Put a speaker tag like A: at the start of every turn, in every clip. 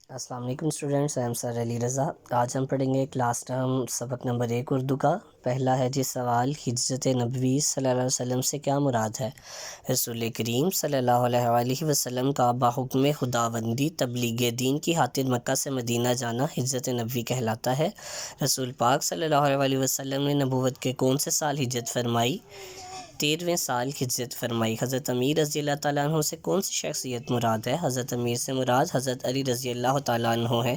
A: السلام علیکم students, M سر علی رضا۔ آج ہم پڑھیں گے کلاس ٹرم سبق نمبر 1 اردو کا۔ پہلا ہے جی سوال، ہجرت نبوی صلی اللہ علیہ وسلم سے کیا مراد ہے؟ رسول کریم صلی اللہ علیہ وآلہ وسلم کا بحکم خداوندی تبلیغ دین کی خاطر مکہ سے مدینہ جانا ہجرت نبوی کہلاتا ہے۔ رسول پاک صلی اللہ علیہ وآلہ وسلم نے نبوت کے کون سے سال ہجرت فرمائی؟ 13ویں سال ہجرت فرمائی۔ حضرت امیر رضی اللہ تعالیٰ عنہ سے کون سی شخصیت مراد ہے؟ حضرت امیر سے مراد حضرت علی رضی اللہ تعالیٰ عنہ ہے۔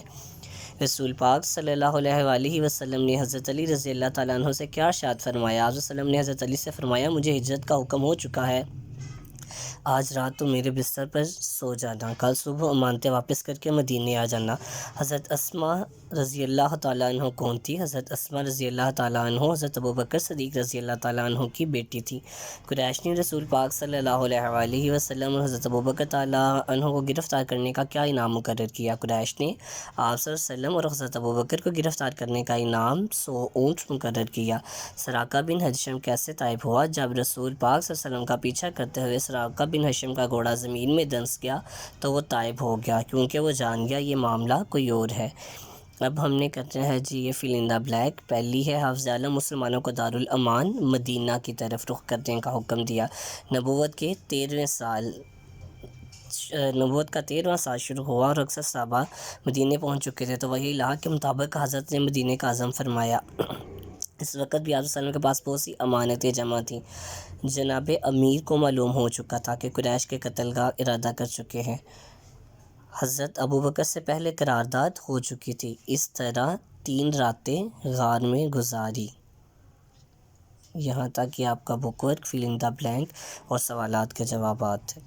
A: رسول پاک صلی اللہ علیہ وآلہ وسلم نے حضرت علی رضی اللہ تعالیٰ عنہ سے کیا ارشاد فرمایا؟ آپ وسلم نے حضرت علی سے فرمایا، مجھے ہجرت کا حکم ہو چکا ہے، آج رات تو میرے بستر پر سو جانا، کل صبح امانتیں واپس کر کے مدینے آ جانا۔ حضرت اسماء رضی اللہ تعالیٰ عنہ کون تھی؟ حضرت اسماء رضی اللہ تعالیٰ عنہ حضرت ابوبکر صدیق رضی اللہ تعالیٰ عنہ کی بیٹی تھی۔ قریش نے رسول پاک صلی اللہ علیہ وآلہ وسلم اور حضرت ابوبکر تعالیٰ عنہ کو گرفتار کرنے کا کیا انعام مقرر کیا؟ قریش نے آپ صلی اللہ علیہ وسلم اور حضرت ابوبکر کو گرفتار کرنے کا انعام 100 اونٹ مقرر کیا۔ سراقہ بن حشم کیسے طائب ہوا؟ جب رسول پاک صلی اللہ علیہ وسلم کا پیچھا کرتے ہوئے سراقہ بن حشم کا گھوڑا زمین میں دنس گیا تو وہ طائب ہو گیا، کیونکہ وہ جان گیا یہ معاملہ کوئی اور ہے۔ اب ہم نے کرتے ہیں جی یہ فل ان دا بلینک۔ پہلی ہے، حافظ عالم مسلمانوں کو دارالامان مدینہ کی طرف رخ کرنے کا حکم دیا۔ نبوت کا 13واں سال شروع ہوا اور اکثر صحابہ مدینے پہنچ چکے تھے، تو وہی الہ کے مطابق حضرت نے مدینے کا عزم فرمایا۔ اس وقت بھی آپ وسلم کے پاس بہت سی امانتیں جمع تھیں۔ جناب امیر کو معلوم ہو چکا تھا کہ قریش کے قتل کا ارادہ کر چکے ہیں۔ حضرت ابوبکر سے پہلے قرارداد ہو چکی تھی۔ اس طرح 3 راتیں غار میں گزاری۔ یہاں تک کہ آپ کا بک work full in the blank اور سوالات کے جوابات